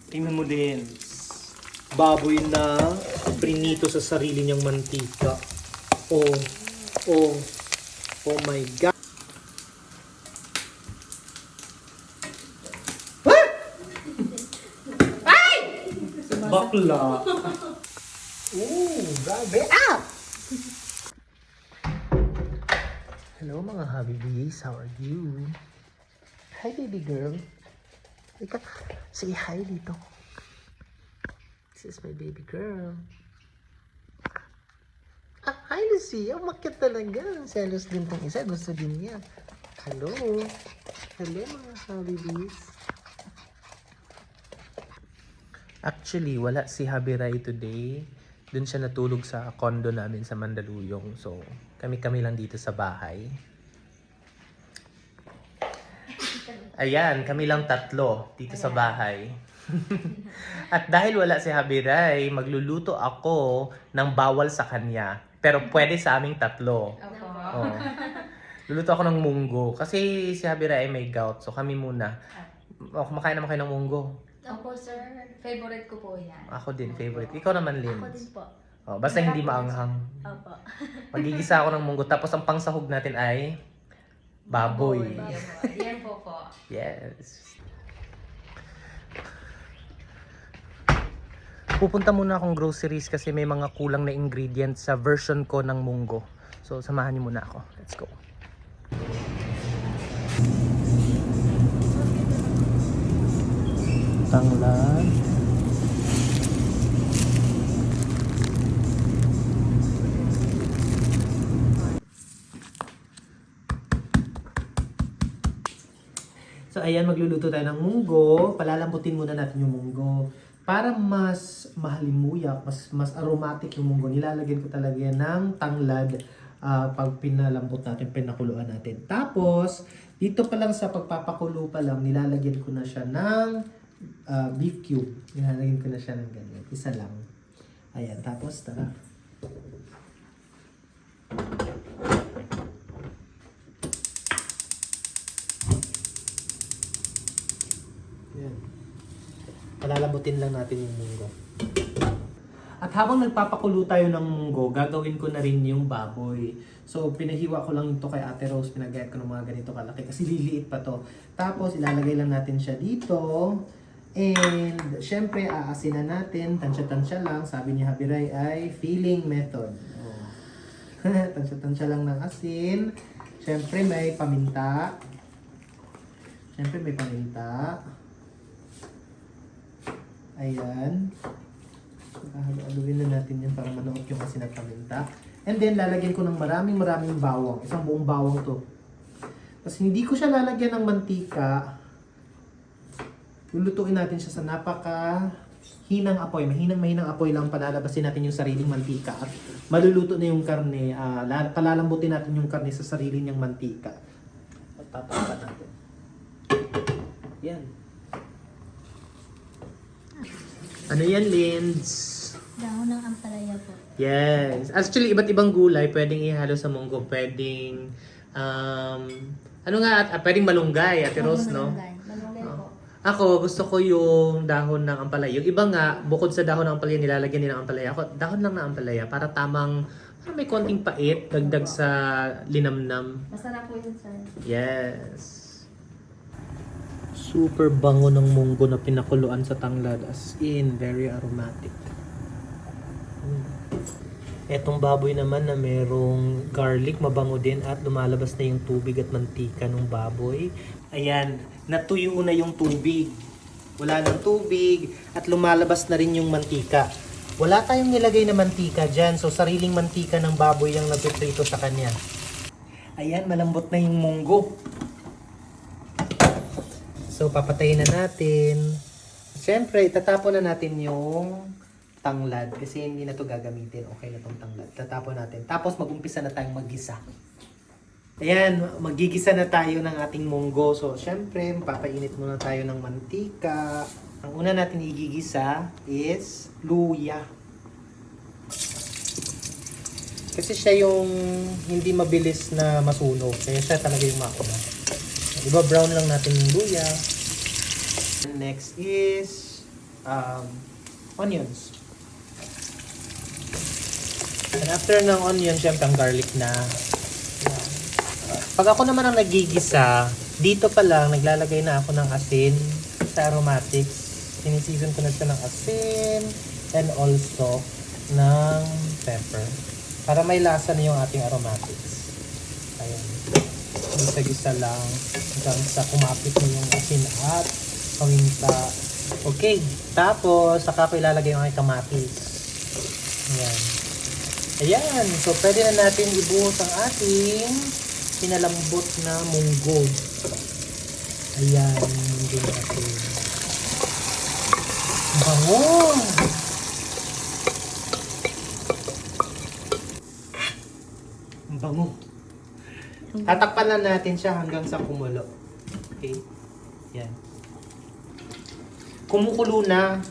Tingnan mo din. Baboy na prinito sa sarili niyang mantika. Oh, oh, oh my God. Ay! Bakla. Grabe. Ah! Hello mga Habibis, how are you? Hi baby girl. Ika, say hi dito. This is my baby girl. Ah, hi Lucia, umakyat talaga. Selos din tong isa, gusto din niya. Hello. Hello mga Habibis. Actually, wala si Habiray today. Doon siya natulog sa condo namin sa Mandaluyong. So, kami-kami lang dito sa bahay. Ayan, kami lang tatlo dito sa bahay. At dahil wala si Habiray, magluluto ako ng bawal sa kanya. Pero pwede sa aming tatlo. Oh. Luluto ako ng munggo. Kasi si Habiray ay may gout. So kami muna. Oh, kumakain naman kayo ng munggo. Opo, sir. Favorite ko po yan. Ako din, favorite. Ikaw naman, Lynn. Ako din po. Oh, basta hindi maanghang. Opo. Magigisa ako ng munggo. Tapos ang pangsahog natin ay baboy. Yan po po. Yes. Pupunta muna akong groceries kasi may mga kulang na ingredients sa version ko ng munggo. So, samahan niyo muna ako. Let's go. Tanglad. So ayan, magluluto tayo ng munggo. Palalambutin muna natin yung munggo. Para mas mahalimuyak, mas aromatic yung munggo, nilalagyan ko talaga yan ng tanglad pag pinalambot natin, pinakuluan natin. Tapos, dito pa lang sa pagpapakulo pa lang, nilalagyan ko na siya ng beef cube. Nilalagyan ko na siya ng ganyan. Isa lang. Ayan, tapos tara. Ayan. Palalambutin lang natin yung munggo. At habang nagpapakulo tayo ng munggo, gagawin ko na rin yung baboy. So, pinahiwa ko lang ito kay Ate Rose. Pinagayat ko ng mga ganito kalaki kasi liliit pa to. Tapos, ilalagay lang natin siya dito. And, syempre, aasinan natin. Tansya-tansya lang. Sabi ni Habiray ay feeling method. Oh. Tansya-tansya lang ng asin. Syempre, may paminta. Ayan. Halo-haluin na natin yan para manuot yung asin at paminta. And then, lalagyan ko ng maraming bawang. Isang buong bawang to. Tapos, hindi ko siya lalagyan ng mantika. Lulutuin natin siya sa hinang apoy. Mahinang apoy lang palalabasin natin yung sariling mantika. At maluluto na yung karne. Palalambutin natin yung karne sa sarili niyang mantika. At tatapan natin. Yan. Ano yan, Linds? Dahon ng ampalaya po. Yes. Actually, iba't ibang gulay pwedeng ihalo sa munggo. Pwedeng, pwedeng malunggay, Ate Rose, no? Malunggay po. Ako, gusto ko yung dahon ng ampalaya. Yung iba nga, bukod sa dahon ng ampalaya, nilalagyan din ng ampalaya. Ako, dahon lang ng ampalaya para parang may konting pait, dagdag sa linamnam. Masarap po yun, sir. Yes. Super bango ng munggo na pinakuluan sa tanglad. As in, very aromatic. Etong baboy naman na merong garlic, mabango din at lumalabas na yung tubig at mantika ng baboy. Ayan, natuyo na yung tubig. Wala ng tubig at lumalabas na rin yung mantika. Wala tayong nilagay na mantika dyan, so sariling mantika ng baboy yung nagpiprito sa kanya. Ayan, malambot na yung munggo. So, papatayin na natin. Siyempre, itatapon na natin yung tanglad kasi hindi na to gagamitin. Okay na tong tanglad. Tatapon natin. Tapos, mag-umpisa na tayong maggisa. Ayan, magigisa na tayo ng ating munggo. So, siyempre, papainit muna tayo ng mantika. Ang una natin igigisa is luya. Kasi siya yung hindi mabilis na masunog. Kaya siya talaga yung mauna. Diba brown lang natin yung luya. Next is onions. And after ng onion, syempre ang garlic na. Yan. Pag ako naman ang nagigisa, dito pa lang naglalagay na ako ng asin sa aromatics. Siniseason ko na siya ng asin and also ng pepper. Para may lasa na yung ating aromatics. Ayan. Gisa-gisa lang hanggang sa kumapit na yung asin at paminta. Okay. Tapos, saka ko ilalagay yung aking kamatis. Ayan. Ayan. So, pwede na natin ibuhos ang ating pinalambot na munggo. Ayan. Munggo natin. Bango! Ang bango. Tatakpan lang natin siya hanggang sa kumulo. Okay? Yan. Kumukulo na.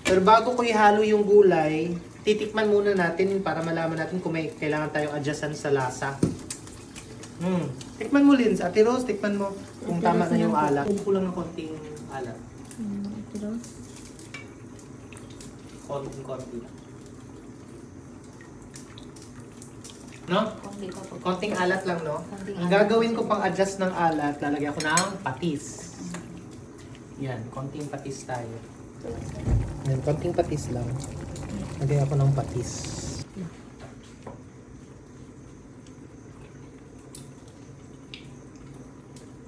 Pero bago ko ihalo yung gulay, titikman muna natin para malaman natin kung may kailangan tayong adjustan sa lasa. Tikman mo, Linz. Ate Rose, tikman mo kung Ate tama Rose na yung na po. alat. Kumukulang ng konting alat. Pero, Konting-konti lang. No? konti pa po. Konting alat lang, no? Konting Ang alat. gagawin ko pang adjust ng alat, lalagyan ko ng patis. Yan, konting patis tayo. Yan, konting patis lang. Lagyan ako ng patis.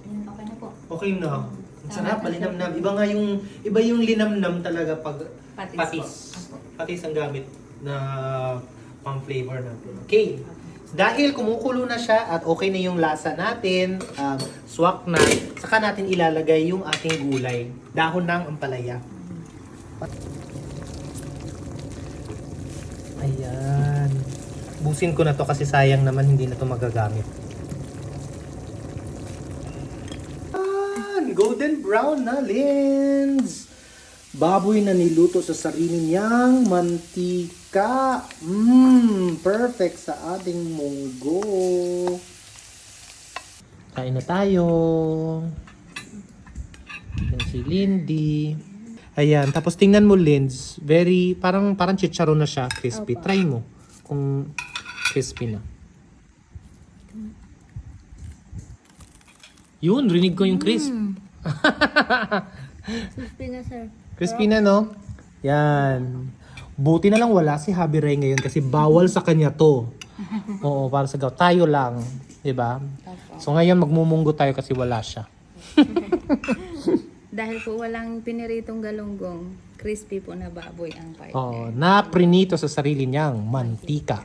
Yan, okay na po. Okay na. Ang sarap, Tama na siya. malinamnam. Iba yung linamnam talaga pag Patis patis. po. Apo. Patis ang gamit na pang flavor natin. Okay. Dahil kumukulo na siya at okay na yung lasa natin, swak na, saka natin ilalagay yung ating gulay. Dahon ng ampalaya. Ayan. Busin ko na to kasi sayang naman hindi na to magagamit. Golden brown na, Linz! Baboy na niluto sa sarili niyang mantika. Perfect sa ating munggo. Kain na tayo. Yan si Lindy. Ayan, tapos tingnan mo, Linz. Very, parang chicharon na siya, crispy. Opo. Try mo kung crispy na. Yun, rinig ko yung crisp. Crispy na, sir. Crispy na, no? Yan. Buti na lang wala si Habi Ray ngayon kasi bawal sa kanya to. Oo, para sa gaw. Tayo lang. 'Di ba? So ngayon magmumunggo tayo kasi wala siya. Dahil po walang piniritong galunggong, crispy po na baboy ang partner. Oo, na prinito sa sarili niyang mantika.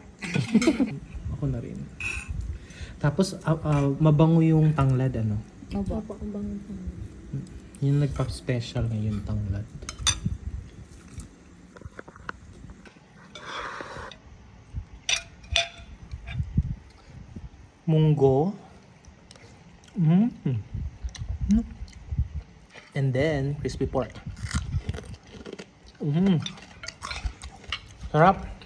Ako na rin. Tapos mabango yung tanglad, ano? Opo. Yung nagpa-special ngayon tanglad. Munggo. And then crispy pork. Sarap.